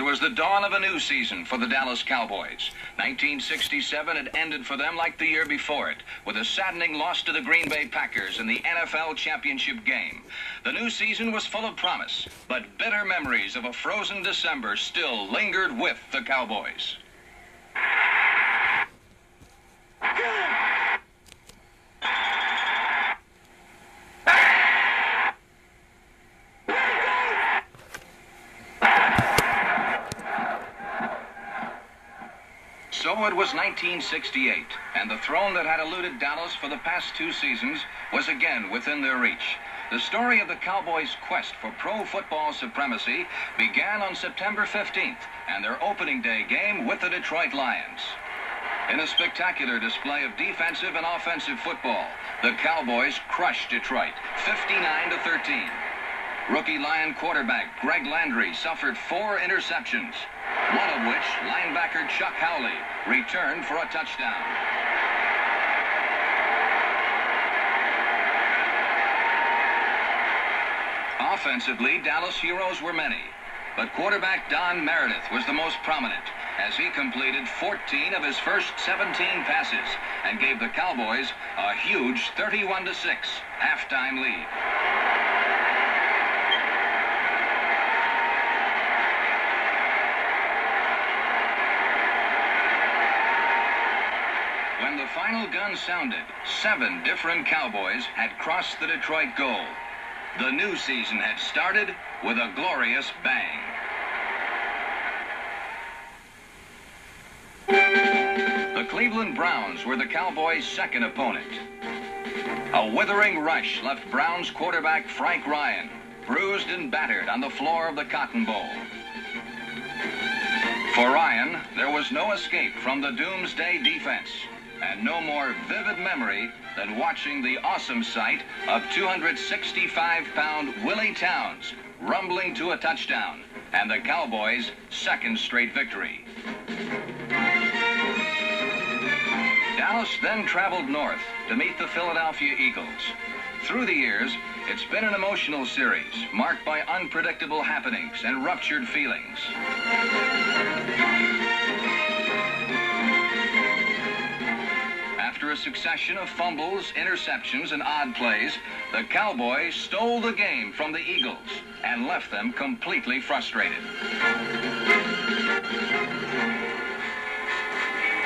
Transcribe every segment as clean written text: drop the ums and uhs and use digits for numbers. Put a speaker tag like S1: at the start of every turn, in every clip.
S1: was the dawn of a new season for the Dallas Cowboys. 1967 had ended for them like the year before it, with a saddening loss to the Green Bay Packers in the NFL championship game. The new season was full of promise, but bitter memories of a frozen December still lingered with the Cowboys. So it was 1968, and the throne that had eluded Dallas for the past two seasons was again within their reach. The story of the Cowboys' quest for pro football supremacy began on September 15th and their opening day game with the Detroit Lions. In a spectacular display of defensive and offensive football, the Cowboys crushed Detroit 59-13. Rookie Lion quarterback Greg Landry suffered 4 interceptions, one of which linebacker Chuck Howley returned for a touchdown. Offensively, Dallas heroes were many, but quarterback Meredith was the most prominent, as he completed 14 of his first 17 passes and gave the Cowboys a huge 31-6 halftime lead. When the final gun sounded, 7 different Cowboys had crossed the Detroit goal. The new season had started with a glorious bang. The Cleveland Browns were the Cowboys' second opponent. A withering rush left Browns quarterback Frank Ryan bruised and battered on the floor of the Cotton Bowl. For Ryan, there was no escape from the doomsday defense, and no more vivid memory than watching the awesome sight of 265-pound Willie Towns rumbling to a touchdown and the Cowboys' second straight victory. Dallas then traveled north to meet the Philadelphia Eagles. Through the years, it's been an emotional series marked by unpredictable happenings and ruptured feelings. After a succession of fumbles, interceptions, and odd plays, the Cowboys stole the game from the Eagles and left them completely frustrated.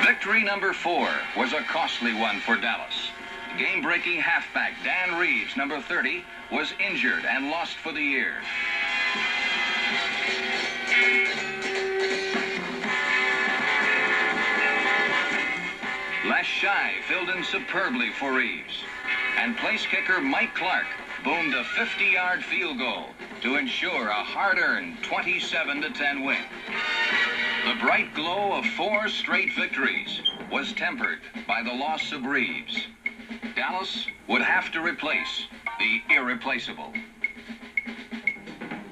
S1: Victory number 4 was a costly one for Dallas. Game-breaking halfback Dan Reeves, number 30, was injured and lost for the year. Les Shy filled in superbly for Reeves, and place kicker Mike Clark boomed a 50-yard field goal to ensure a hard-earned 27-10 win. The bright glow of 4 straight victories was tempered by the loss of Reeves. Dallas would have to replace the irreplaceable.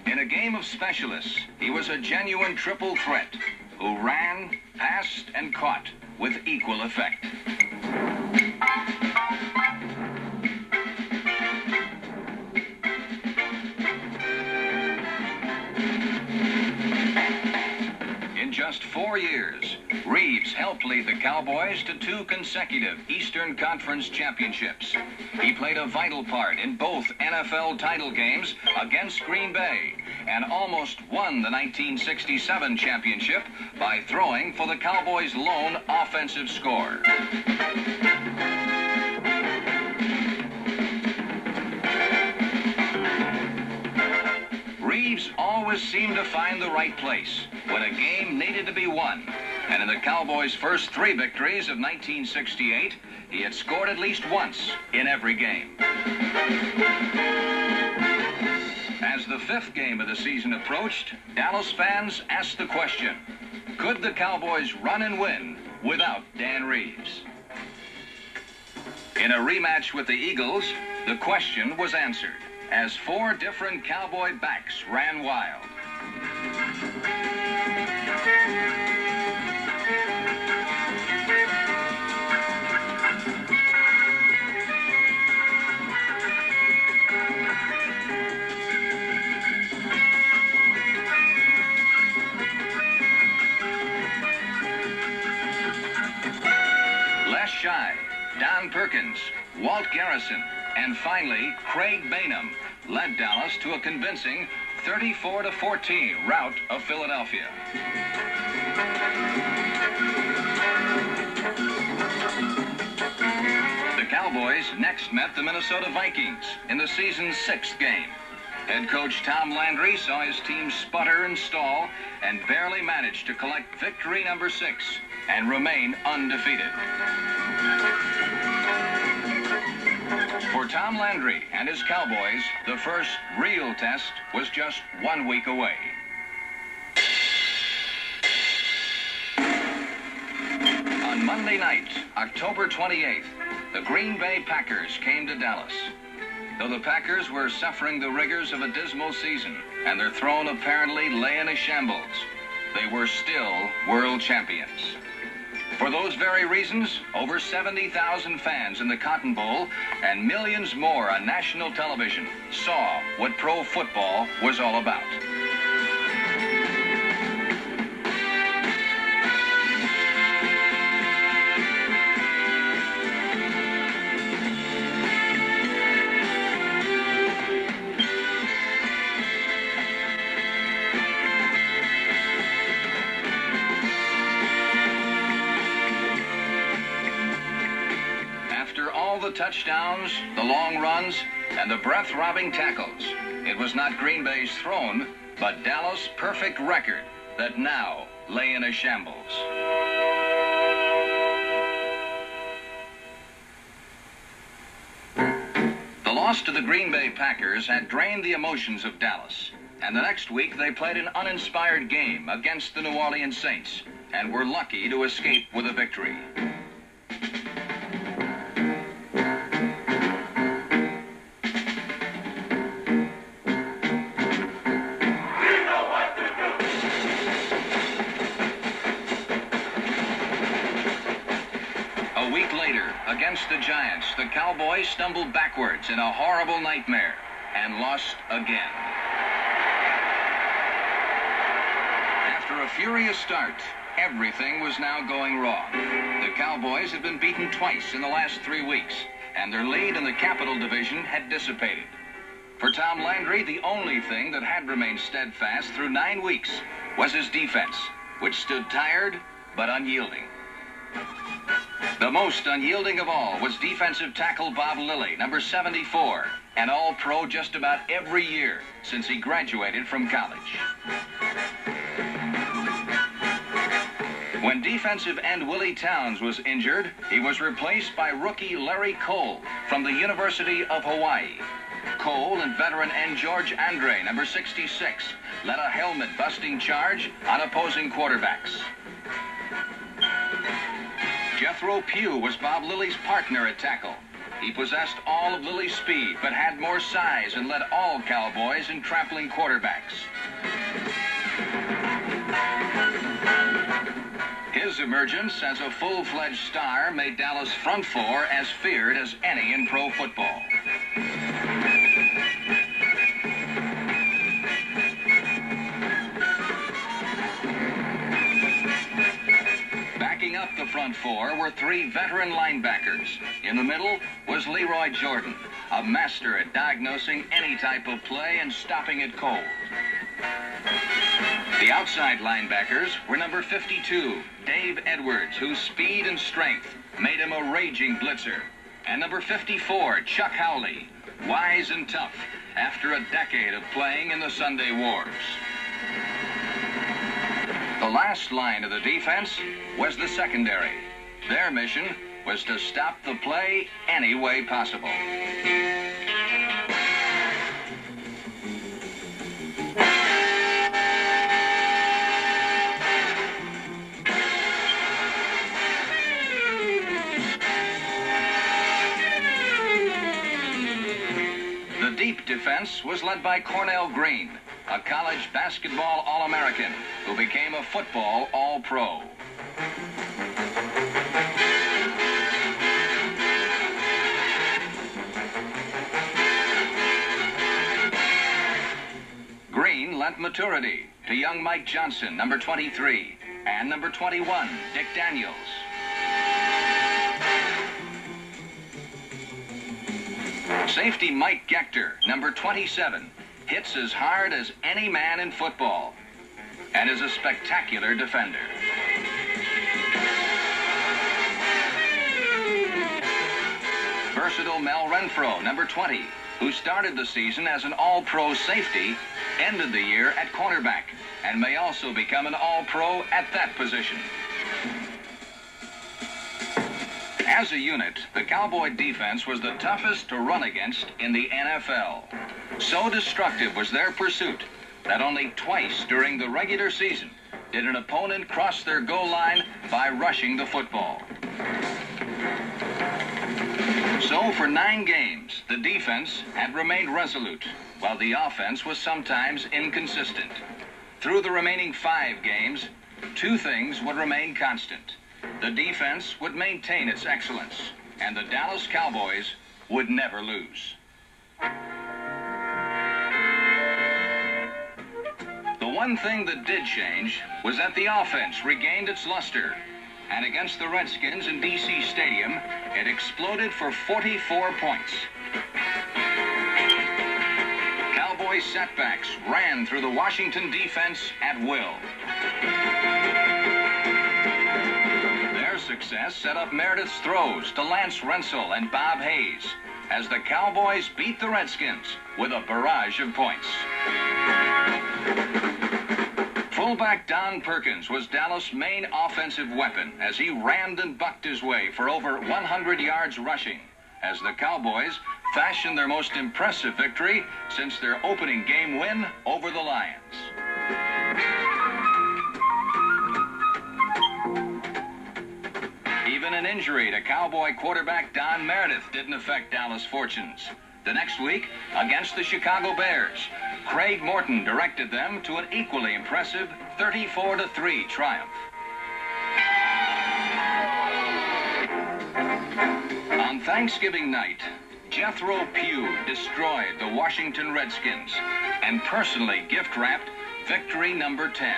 S1: In a game of specialists, he was a genuine triple threat who ran, passed, and caught with equal effect. In just 4 years, Reeves helped lead the Cowboys to 2 consecutive Eastern Conference championships. He played a vital part in both NFL title games against Green Bay and almost won the 1967 championship by throwing for the Cowboys' lone offensive score. Reeves always seemed to find the right place when a game needed to be won. And in the Cowboys' first 3 victories of 1968, he had scored at least once in every game. As the 5th game of the season approached, Dallas fans asked the question, could the Cowboys run and win without Dan Reeves? In a rematch with the Eagles, the question was answered, as 4 different Cowboy backs ran wild. Walt Garrison, and finally Craig Bainham led Dallas to a convincing 34-14 rout of Philadelphia. The Cowboys next met the Minnesota Vikings in the season's 6th game. Head coach Tom Landry saw his team sputter and stall and barely managed to collect victory number 6 and remain undefeated. For Tom Landry and his Cowboys, the first real test was just 1 week away. On Monday night, October 28th, the Green Bay Packers came to Dallas. Though the Packers were suffering the rigors of a dismal season and their throne apparently lay in a shambles, they were still world champions. For those very reasons, over 70,000 fans in the Cotton Bowl and millions more on national television saw what pro football was all about. The touchdowns, the long runs, and the breath-robbing tackles. It was not Green Bay's throne, but Dallas' perfect record that now lay in a shambles. The loss to the Green Bay Packers had drained the emotions of Dallas, and the next week they played an uninspired game against the New Orleans Saints and were lucky to escape with a victory. Against the Giants, the Cowboys stumbled backwards in a horrible nightmare and lost again. After a furious start, everything was now going wrong. The Cowboys had been beaten twice in the last 3 weeks, and their lead in the Capital Division had dissipated. For Tom Landry, the only thing that had remained steadfast through 9 weeks was his defense, which stood tired but unyielding. The most unyielding of all was defensive tackle Bob Lilly, number 74, an All-Pro just about every year since he graduated from college. When defensive end Willie Towns was injured, he was replaced by rookie Larry Cole from the University of Hawaii. Cole and veteran end George Andre, number 66, led a helmet-busting charge on opposing quarterbacks. Jethro Pugh was Bob Lilly's partner at tackle. He possessed all of Lilly's speed, but had more size and led all Cowboys in trampling quarterbacks. His emergence as a full-fledged star made Dallas' front four as feared as any in pro football. Backing up the front four were 3 veteran linebackers. In the middle was Leroy Jordan, a master at diagnosing any type of play and stopping it cold. The outside linebackers were number 52, Dave Edwards, whose speed and strength made him a raging blitzer, and number 54, Chuck Howley, wise and tough after a decade of playing in the Sunday Wars. The last line of the defense was the secondary. Their mission was to stop the play any way possible. The deep defense was led by Cornell Green, a college basketball All-American who became a football All-Pro. Green lent maturity to young Mike Johnson, number 23, and number 21, Dick Daniels. Safety Mike Gector, number 27, hits as hard as any man in football and is a spectacular defender. Versatile Mel Renfro, number 20, who started the season as an All-Pro safety, ended the year at cornerback, and may also become an All-Pro at that position. As a unit, the Cowboy defense was the toughest to run against in the NFL. So destructive was their pursuit that only twice during the regular season did an opponent cross their goal line by rushing the football. So for 9 games, the defense had remained resolute, while the offense was sometimes inconsistent. Through the remaining 5 games, 2 things would remain constant. The defense would maintain its excellence, and the Dallas Cowboys would never lose. The one thing that did change was that the offense regained its luster, and against the Redskins in D.C. Stadium, it exploded for 44 points. Cowboy setbacks ran through the Washington defense at will. Their success set up Meredith's throws to Lance Rensel and Bob Hayes as the Cowboys beat the Redskins with a barrage of points. Fullback Don Perkins was Dallas' main offensive weapon as he rammed and bucked his way for over 100 yards rushing as the Cowboys fashioned their most impressive victory since their opening game win over the Lions. Even an injury to Cowboy quarterback Don Meredith didn't affect Dallas' fortunes. The next week, against the Chicago Bears, Craig Morton directed them to an equally impressive 34-3 triumph. On Thanksgiving night, Jethro Pugh destroyed the Washington Redskins and personally gift-wrapped victory number 10.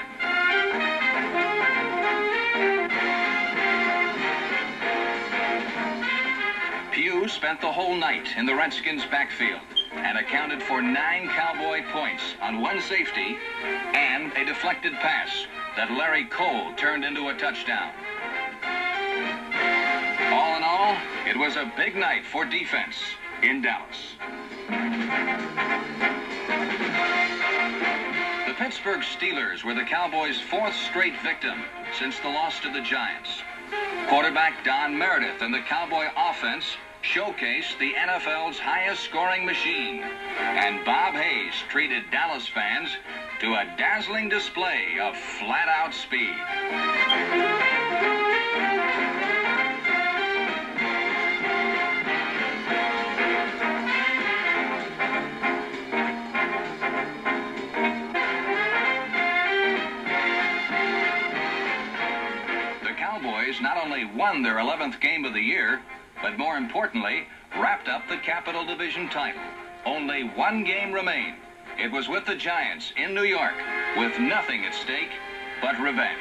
S1: Pugh spent the whole night in the Redskins' backfield and accounted for 9 Cowboy points on 1 safety and a deflected pass that Larry Cole turned into a touchdown. All in all, it was a big night for defense in Dallas. The Pittsburgh Steelers were the Cowboys' 4th straight victim since the loss to the Giants. Quarterback Don Meredith and the Cowboy offense showcased the NFL's highest-scoring machine, and Bob Hayes treated Dallas fans to a dazzling display of flat-out speed. The Cowboys not only won their 11th game of the year, but more importantly, wrapped up the Capital Division title. Only 1 game remained. It was with the Giants in New York, with nothing at stake but revenge.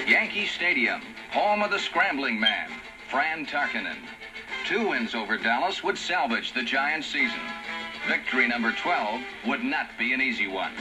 S1: Yankee Stadium, home of the scrambling man, Fran Tarkenton. 2 wins over Dallas would salvage the Giants' season. Victory number 12 would not be an easy one.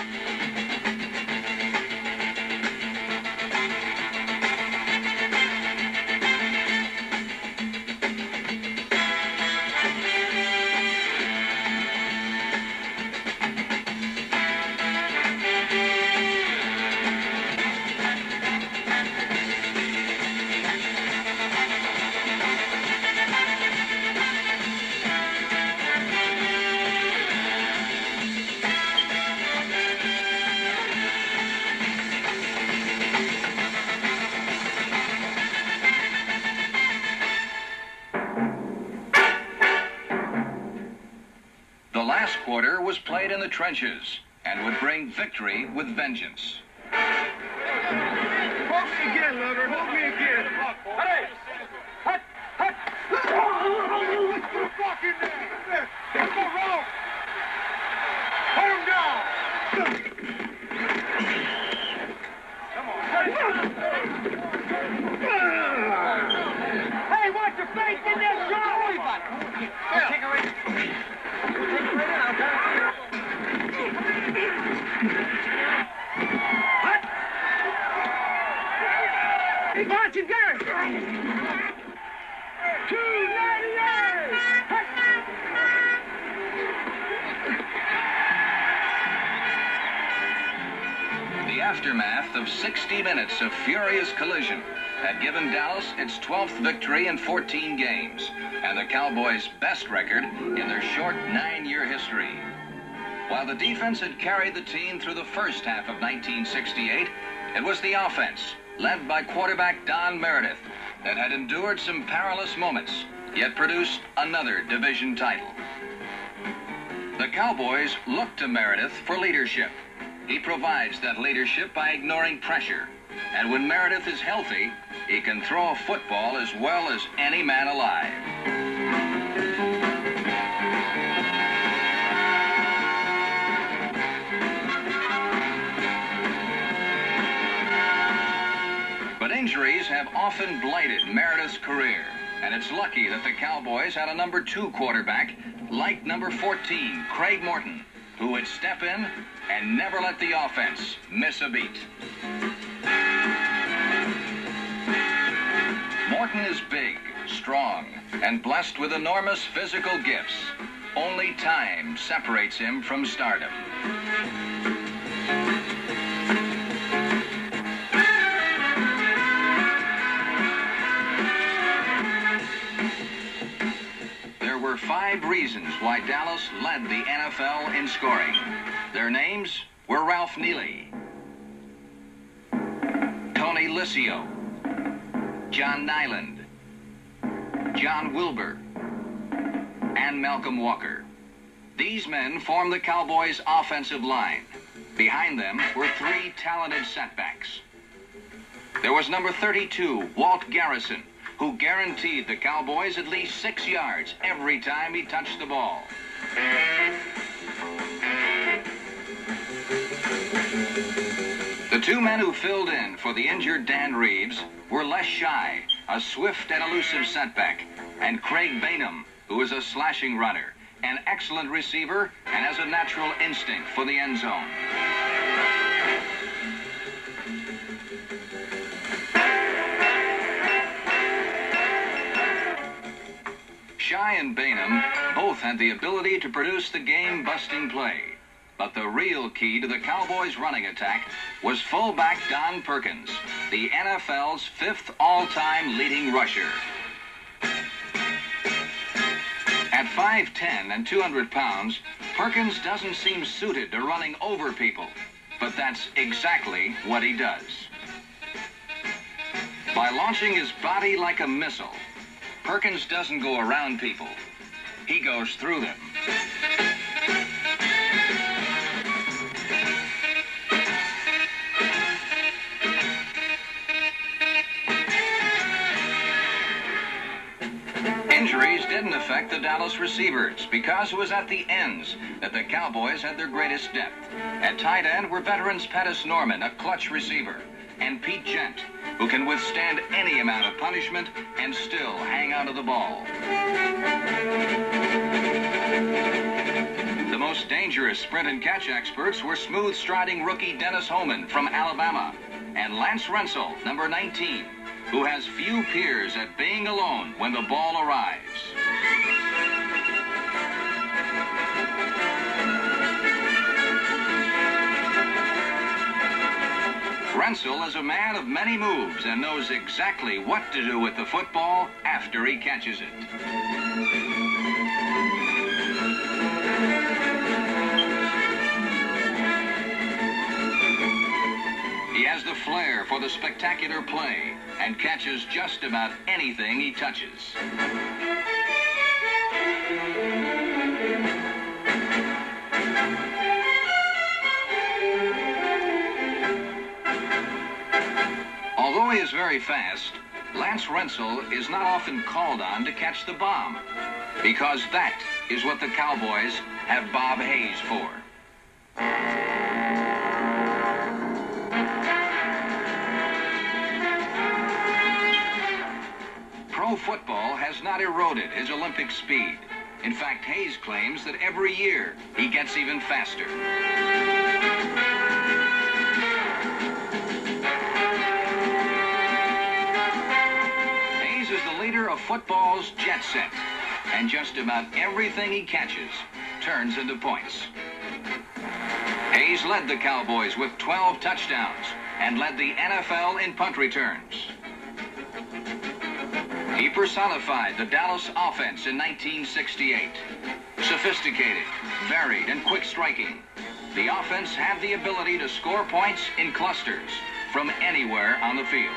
S1: The last quarter was played in the trenches and would bring victory with vengeance.
S2: Hold me again, Lover. Hold me again. Hey! Hut! Hut! Fuck in there! Go wrong! Put him down! Come on. you got it. 298.
S1: The aftermath of 60 minutes of furious collision had given Dallas its 12th victory in 14 games, and the Cowboys' best record in their short 9-year history. While the defense had carried the team through the first half of 1968, it was the offense, led by quarterback Don Meredith, that had endured some perilous moments, yet produced another division title. The Cowboys looked to Meredith for leadership. He provides that leadership by ignoring pressure. And when Meredith is healthy, he can throw a football as well as any man alive. But injuries have often blighted Meredith's career, and it's lucky that the Cowboys had a number 2 quarterback like number 14, Craig Morton, who would step in and never let the offense miss a beat. Morton is big, strong, and blessed with enormous physical gifts. Only time separates him from stardom. There were 5 reasons why Dallas led the NFL in scoring. Their names were Ralph Neely, Tony Liscio, John Nyland, John Wilbur, and Malcolm Walker. These men formed the Cowboys' offensive line. Behind them were 3 talented setbacks. There was number 32, Walt Garrison, who guaranteed the Cowboys at least 6 yards every time he touched the ball. The 2 men who filled in for the injured Dan Reeves were Les Shy, a swift and elusive setback, and Craig Bainham, who is a slashing runner, an excellent receiver, and has a natural instinct for the end zone. Shy and Bainham both had the ability to produce the game-busting play. But the real key to the Cowboys' running attack was fullback Don Perkins, the NFL's 5th all-time leading rusher. At 5'10" and 200 pounds, Perkins doesn't seem suited to running over people, but that's exactly what he does. By launching his body like a missile, Perkins doesn't go around people. He goes through them. Injuries didn't affect the Dallas receivers because it was at the ends that the Cowboys had their greatest depth. At tight end were veterans Pettis Norman, a clutch receiver, and Pete Gent, who can withstand any amount of punishment and still hang on to the ball. The most dangerous sprint and catch experts were smooth-striding rookie Dennis Homan from Alabama and Lance Rensel, number 19, who has few peers at being alone when the ball arrives. Rensel is a man of many moves and knows exactly what to do with the football after he catches it. He has the flair for the spectacular play and catches just about anything he touches. Although he is very fast, Lance Rensel is not often called on to catch the bomb, because that is what the Cowboys have Bob Hayes for. Pro football has not eroded his Olympic speed. In fact, Hayes claims that every year he gets even faster. is the leader of football's jet set, and just about everything he catches turns into points. Hayes led the Cowboys with 12 touchdowns and led the NFL in punt returns. He personified the Dallas offense in 1968. Sophisticated, varied, and quick striking, the offense had the ability to score points in clusters from anywhere on the field.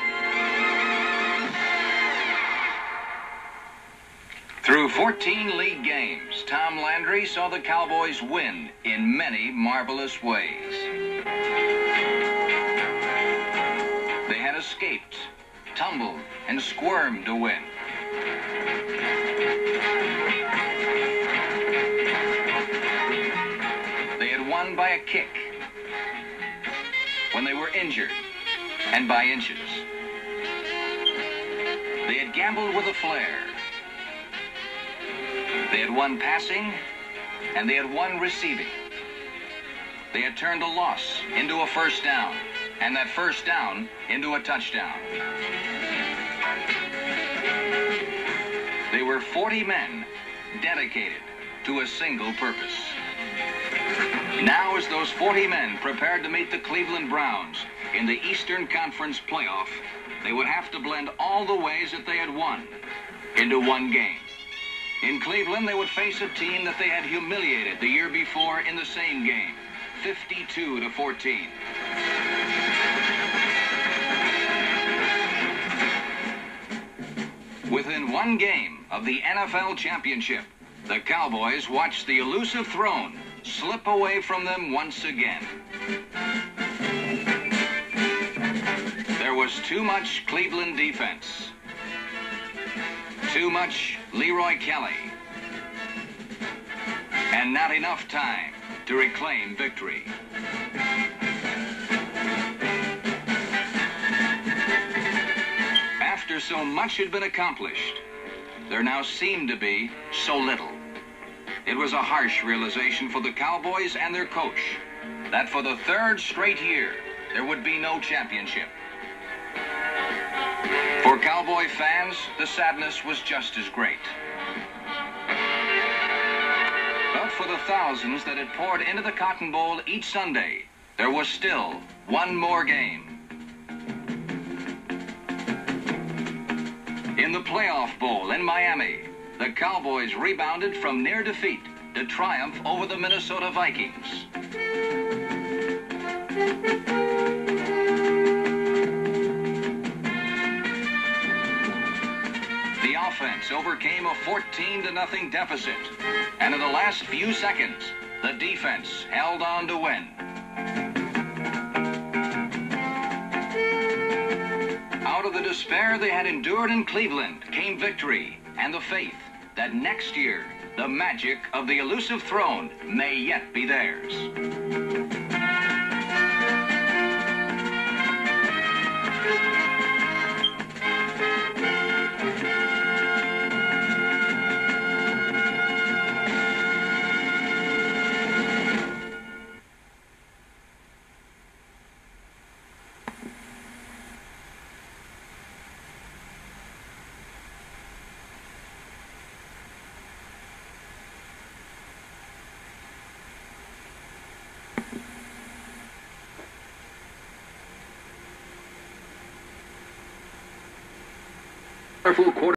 S1: Through 14 league games, Tom Landry saw the Cowboys win in many marvelous ways. They had escaped, tumbled, and squirmed to win. They had won by a kick, when they were injured, and by inches. They had gambled with a flair. They had won passing, and they had won receiving. They had turned a loss into a first down, and that first down into a touchdown. They were 40 men dedicated to a single purpose. Now, as those 40 men prepared to meet the Cleveland Browns in the Eastern Conference playoff, they would have to blend all the ways that they had won into one game. In Cleveland, they would face a team that they had humiliated the year before in the same game, 52-14. Within one game of the NFL championship, the Cowboys watched the elusive throne slip away from them once again. There was too much Cleveland defense. Too much Leroy Kelly. And not enough time to reclaim victory. After so much had been accomplished, there now seemed to be so little. It was a harsh realization for the Cowboys and their coach that for the third straight year, there would be no championship. For Cowboy fans, the sadness was just as great. But for the thousands that had poured into the Cotton Bowl each Sunday, there was still one more game. In the Playoff Bowl in Miami, the Cowboys rebounded from near defeat to triumph over the Minnesota Vikings. The offense overcame a 14-0 deficit, and in the last few seconds, the defense held on to win. Out of the despair they had endured in Cleveland came victory and the faith that next year, the magic of the elusive throne may yet be theirs. Full quarter.